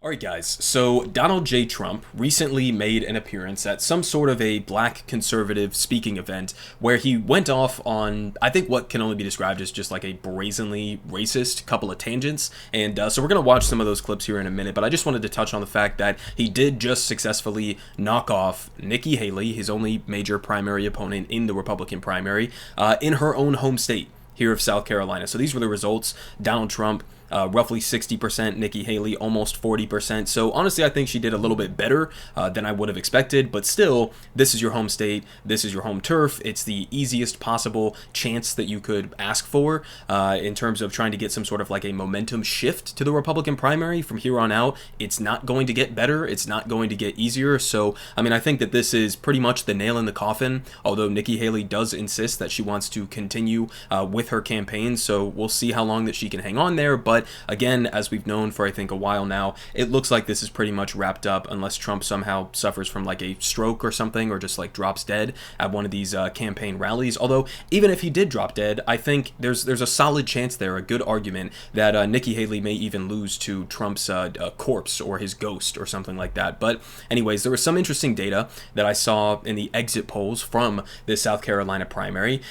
Alright guys, so Donald J. Trump recently made an appearance at some sort of a black conservative speaking event where he went off on, I think, what can only be described as just like a brazenly racist couple of tangents, and so we're going to watch some of those clips here in a minute, but I just wanted to touch on the fact that he did just successfully knock off Nikki Haley, his only major primary opponent in the Republican primary, in her own home state here of South Carolina. So these were the results. Donald Trump roughly 60%, Nikki Haley almost 40%. So honestly, I think she did a little bit better than I would have expected, but still, this is your home state, this is your home turf. It's the easiest possible chance that you could ask for in terms of trying to get some sort of like a momentum shift to the Republican primary. From here on out, it's not going to get better, it's not going to get easier. So, I mean, I think that this is pretty much the nail in the coffin, although Nikki Haley does insist that she wants to continue with her campaign, so we'll see how long that she can hang on there. But again, as we've known for I think a while now, it looks like this is pretty much wrapped up unless Trump somehow suffers from like a stroke or something, or just like drops dead at one of these campaign rallies. Although even if he did drop dead, I think there's a solid chance there, a good argument that Nikki Haley may even lose to Trump's corpse or his ghost or something like that. But anyways, there was some interesting data that I saw in the exit polls from this South Carolina primary,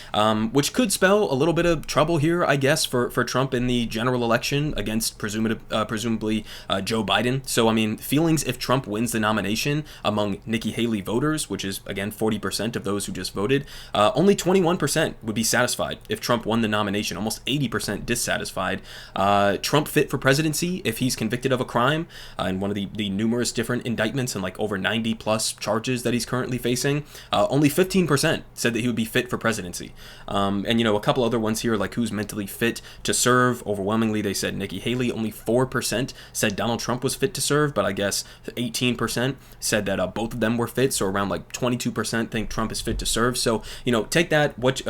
which could spell a little bit of trouble here, I guess, for Trump in the general election against presumably Joe Biden. So, I mean, feelings if Trump wins the nomination among Nikki Haley voters, which is, again, 40% of those who just voted, only 21% would be satisfied if Trump won the nomination, almost 80% dissatisfied. Trump fit for presidency if he's convicted of a crime in one of the numerous different indictments and like over 90 plus charges that he's currently facing. Only 15% said that he would be fit for presidency. And, you know, a couple other ones here, like who's mentally fit to serve. Overwhelmingly, they said Nikki Haley. Only 4% said Donald Trump was fit to serve, but I guess 18% said that both of them were fit. So around like 22% think Trump is fit to serve. So, you know, take that with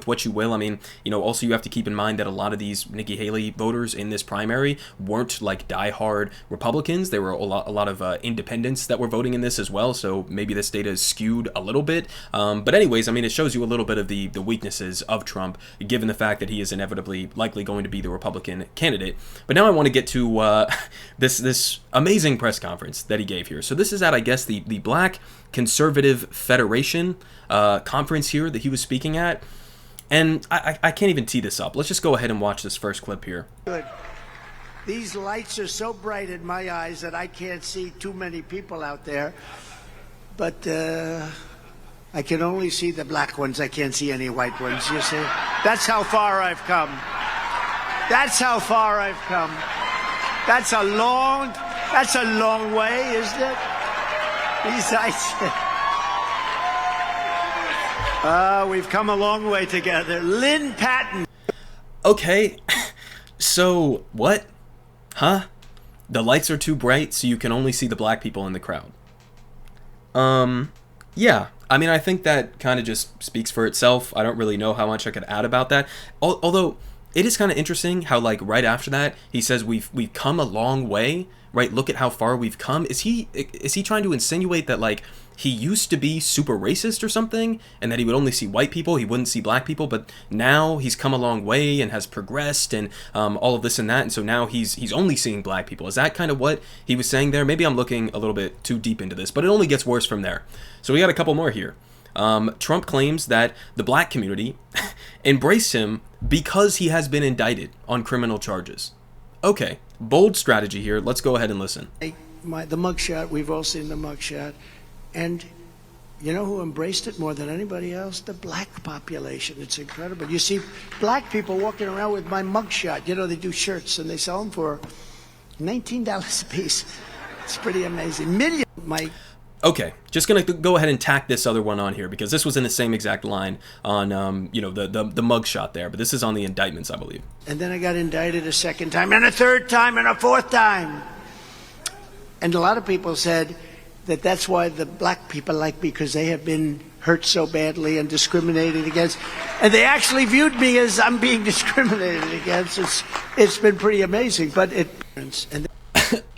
what you will. I mean, you know, also you have to keep in mind that a lot of these Nikki Haley voters in this primary weren't like diehard Republicans. There were a lot of independents that were voting in this as well. So maybe this data is skewed a little bit. But anyways, I mean, it shows you a little bit of the weaknesses of Trump, given the fact that he is inevitably likely going to be the Republican candidate. But now I want to get to this amazing press conference that he gave here. So this is at, I guess, the Black Conservative Federation conference here that he was speaking at. And I can't even tee this up. Let's just go ahead and watch this first clip here. Good. These lights are so bright in my eyes that I can't see too many people out there. But I can only see the black ones. I can't see any white ones, you see? That's how far I've come. That's how far I've come. That's a long way, isn't it? These lights. We've come a long way together. Lynn Patton. Okay, so what? Huh? The lights are too bright, so you can only see the black people in the crowd. Yeah. I mean, I think that kind of just speaks for itself. I don't really know how much I could add about that. Although it is kind of interesting how, like, right after that, he says we've come a long way, right? Look at how far we've come. Is he trying to insinuate that, like, he used to be super racist or something, and that he would only see white people, he wouldn't see black people, but now he's come a long way and has progressed and all of this and that, and so now he's only seeing black people? Is that kind of what he was saying there? Maybe I'm looking a little bit too deep into this, but it only gets worse from there. So we got a couple more here. Trump claims that the black community embraced him because he has been indicted on criminal charges. Okay, bold strategy here. Let's go ahead and listen. The mugshot, we've all seen the mugshot. And you know who embraced it more than anybody else? The black population. It's incredible. You see black people walking around with my mugshot. You know, they do shirts and they sell them for $19 a piece. It's pretty amazing. Okay, just gonna go ahead and tack this other one on here because this was in the same exact line on, the mugshot there, but this is on the indictments, I believe. And then I got indicted a second time, and a third time, and a fourth time. And a lot of people said that that's why the black people like me, because they have been hurt so badly and discriminated against. And they actually viewed me as I'm being discriminated against. It's been pretty amazing, but it... And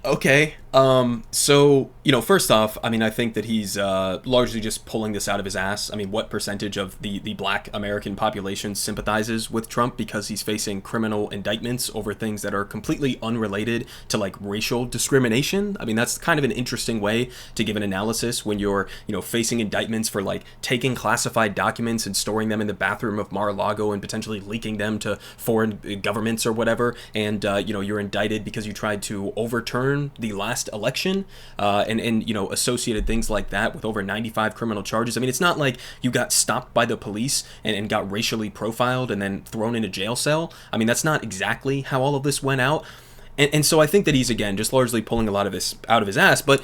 okay, So, first off, I mean, I think that he's largely just pulling this out of his ass. I mean, what percentage of the black American population sympathizes with Trump because he's facing criminal indictments over things that are completely unrelated to, like, racial discrimination? I mean, that's kind of an interesting way to give an analysis when you're, facing indictments for, like, taking classified documents and storing them in the bathroom of Mar-a-Lago and potentially leaking them to foreign governments or whatever. And, you're indicted because you tried to overturn the last election, and associated things like that with over 95 criminal charges. I mean, it's not like you got stopped by the police and got racially profiled and then thrown in a jail cell. I mean, that's not exactly how all of this went out. And so I think that he's, again, just largely pulling a lot of this out of his ass. But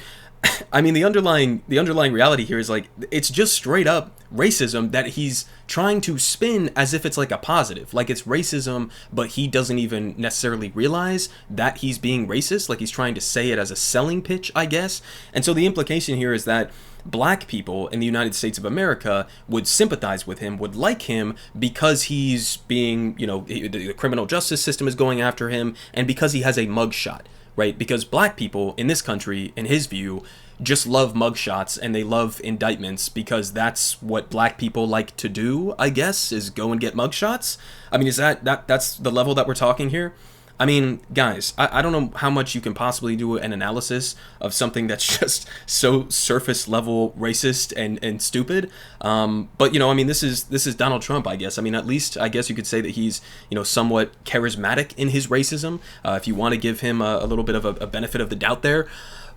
I mean, the underlying reality here is, like, it's just straight up racism that he's trying to spin as if it's like a positive, like it's racism, but he doesn't even necessarily realize that he's being racist. Like, he's trying to say it as a selling pitch, I guess. And so the implication here is that black people in the United States of America would sympathize with him, would like him because he's being, the criminal justice system is going after him, and because he has a mugshot. Right? Because black people in this country, in his view, just love mugshots and they love indictments because that's what black people like to do, I guess, is go and get mugshots. I mean, is that's the level that we're talking here? I mean, guys, I don't know how much you can possibly do an analysis of something that's just so surface level racist and stupid. But, I mean, this is Donald Trump, I guess. I mean, at least I guess you could say that he's, somewhat charismatic in his racism, if you want to give him a little bit of a benefit of the doubt there.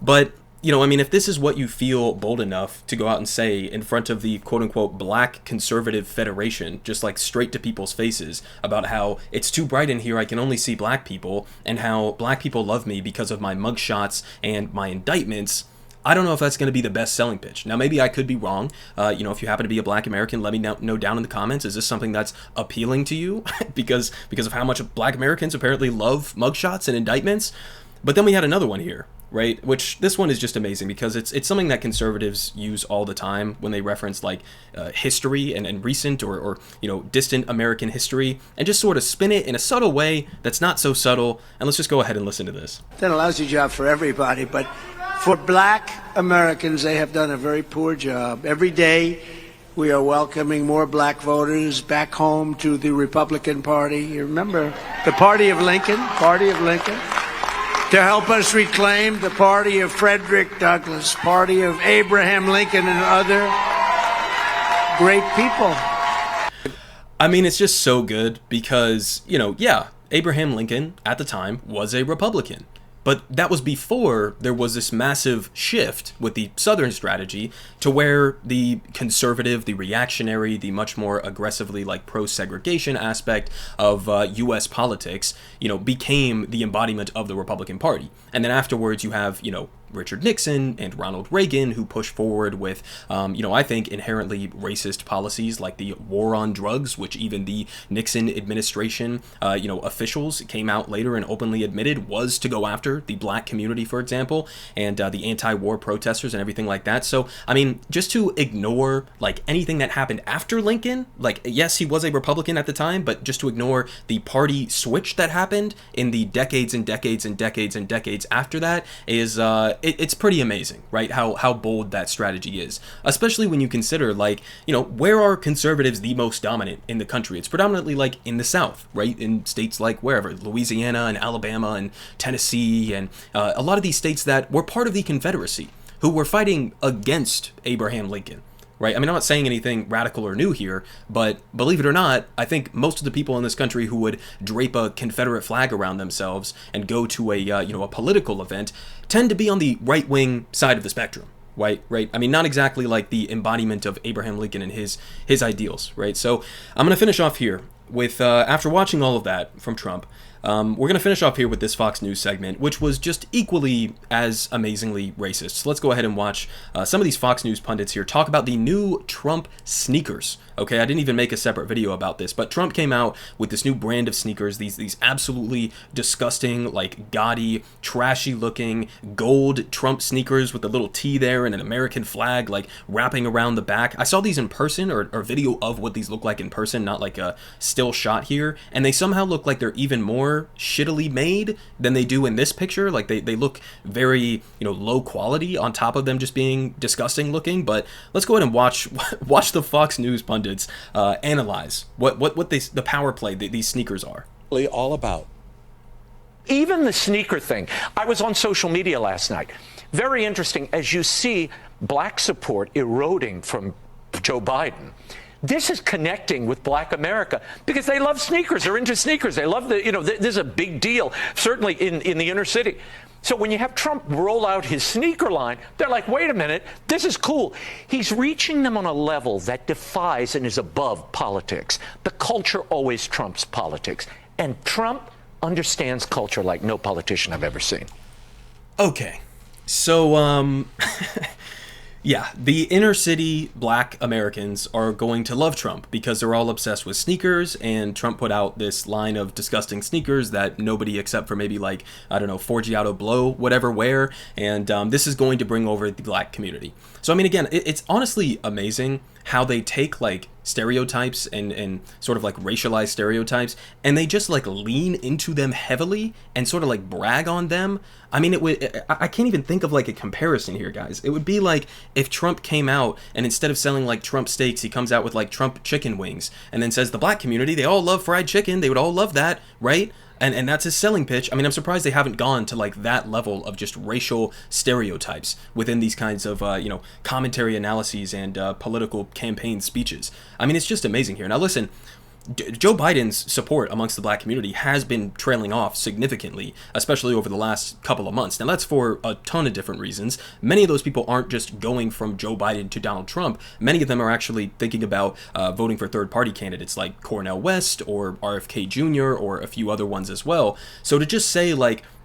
But I mean, if this is what you feel bold enough to go out and say in front of the quote-unquote Black Conservative Federation, just like straight to people's faces, about how it's too bright in here, I can only see black people, and how black people love me because of my mugshots and my indictments, I don't know if that's going to be the best selling pitch. Now, maybe I could be wrong. If you happen to be a black American, let me know down in the comments. Is this something that's appealing to you because of how much black Americans apparently love mugshots and indictments? But then we had another one here, right? Which this one is just amazing because it's something that conservatives use all the time when they reference like history and recent or distant American history, and just sort of spin it in a subtle way that's not so subtle. And let's just go ahead and listen to this. It's a lousy job for everybody, but for black Americans, they have done a very poor job. Every day we are welcoming more black voters back home to the Republican Party. You remember the Party of Lincoln? To help us reclaim the party of Frederick Douglass, party of Abraham Lincoln and other great people. I mean, it's just so good because, Abraham Lincoln at the time was a Republican. But that was before there was this massive shift with the Southern strategy to where the conservative, the reactionary, the much more aggressively like pro-segregation aspect of U.S. politics, became the embodiment of the Republican Party. And then afterwards you have, Richard Nixon and Ronald Reagan, who pushed forward with, I think inherently racist policies like the war on drugs, which even the Nixon administration, officials came out later and openly admitted was to go after the black community, for example, and the anti-war protesters and everything like that. So, I mean, just to ignore like anything that happened after Lincoln, like, yes, he was a Republican at the time, but just to ignore the party switch that happened in the decades and decades and decades and decades after that is, it's pretty amazing, right? How bold that strategy is, especially when you consider like, where are conservatives the most dominant in the country? It's predominantly like in the South, right? In states like wherever, Louisiana and Alabama and Tennessee and a lot of these states that were part of the Confederacy, who were fighting against Abraham Lincoln. Right? I mean, I'm not saying anything radical or new here, but believe it or not, I think most of the people in this country who would drape a Confederate flag around themselves and go to a political event tend to be on the right-wing side of the spectrum. Right? I mean, not exactly like the embodiment of Abraham Lincoln and his ideals, right? So I'm going to finish off here with, after watching all of that from Trump, we're going to finish off here with this Fox News segment, which was just equally as amazingly racist. So let's go ahead and watch some of these Fox News pundits here talk about the new Trump sneakers. Okay, I didn't even make a separate video about this, but Trump came out with this new brand of sneakers, these absolutely disgusting, like gaudy, trashy looking gold Trump sneakers with a little T there and an American flag like wrapping around the back. I saw these in person, or video of what these look like in person, not like a still shot here, and they somehow look like they're even more more shittily made than they do in this picture. Like they look very, low quality on top of them just being disgusting looking. But let's go ahead and watch the Fox News pundits analyze what the power play that these sneakers are. All about. Even the sneaker thing. I was on social media last night. Very interesting as you see black support eroding from Joe Biden. This is connecting with black America because they love sneakers. They're into sneakers. They love this is a big deal, certainly in the inner city. So when you have Trump roll out his sneaker line, they're like, wait a minute, this is cool. He's reaching them on a level that defies and is above politics. The culture always trumps politics. And Trump understands culture like no politician I've ever seen. Okay. So, yeah, the inner city black Americans are going to love Trump because they're all obsessed with sneakers, and Trump put out this line of disgusting sneakers that nobody except for maybe Forgiato Blow, whatever, wear, and this is going to bring over the black community. So, I mean, again, it's honestly amazing how they take stereotypes and sort of racialized stereotypes, and they just lean into them heavily and sort of brag on them. I mean, I can't even think of a comparison here, guys. It would be like if Trump came out and instead of selling Trump steaks, he comes out with Trump chicken wings and then says the black community, they all love fried chicken. They would all love that, right? And that's his selling pitch. I mean, I'm surprised they haven't gone to that level of just racial stereotypes within these kinds of, commentary analyses and political campaign speeches. I mean, it's just amazing here. Now, listen, Joe Biden's support amongst the black community has been trailing off significantly, especially over the last couple of months. Now, that's for a ton of different reasons. Many of those people aren't just going from Joe Biden to Donald Trump. Many of them are actually thinking about voting for third-party candidates like Cornel West or RFK Jr. or a few other ones as well. So to just say,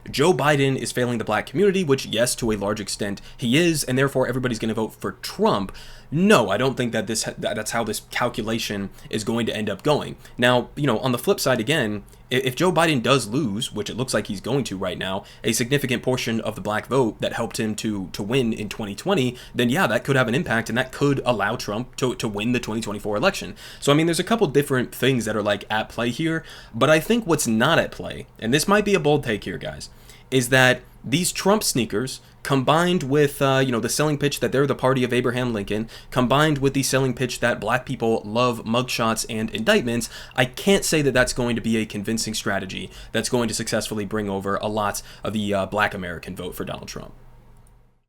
Joe Biden is failing the black community, which, yes, to a large extent he is, and therefore everybody's going to vote for Trump. No, I don't think that that's how this calculation is going to end up going. Now, on the flip side again, if Joe Biden does lose, which it looks like he's going to right now, a significant portion of the black vote that helped him to win in 2020, then yeah, that could have an impact, and that could allow Trump to win the 2024 election. So, I mean, there's a couple different things that are at play here, but I think what's not at play, and this might be a bold take here, guys, is that these Trump sneakers, combined with, the selling pitch that they're the party of Abraham Lincoln, combined with the selling pitch that black people love mugshots and indictments, I can't say that that's going to be a convincing strategy that's going to successfully bring over a lot of the black American vote for Donald Trump.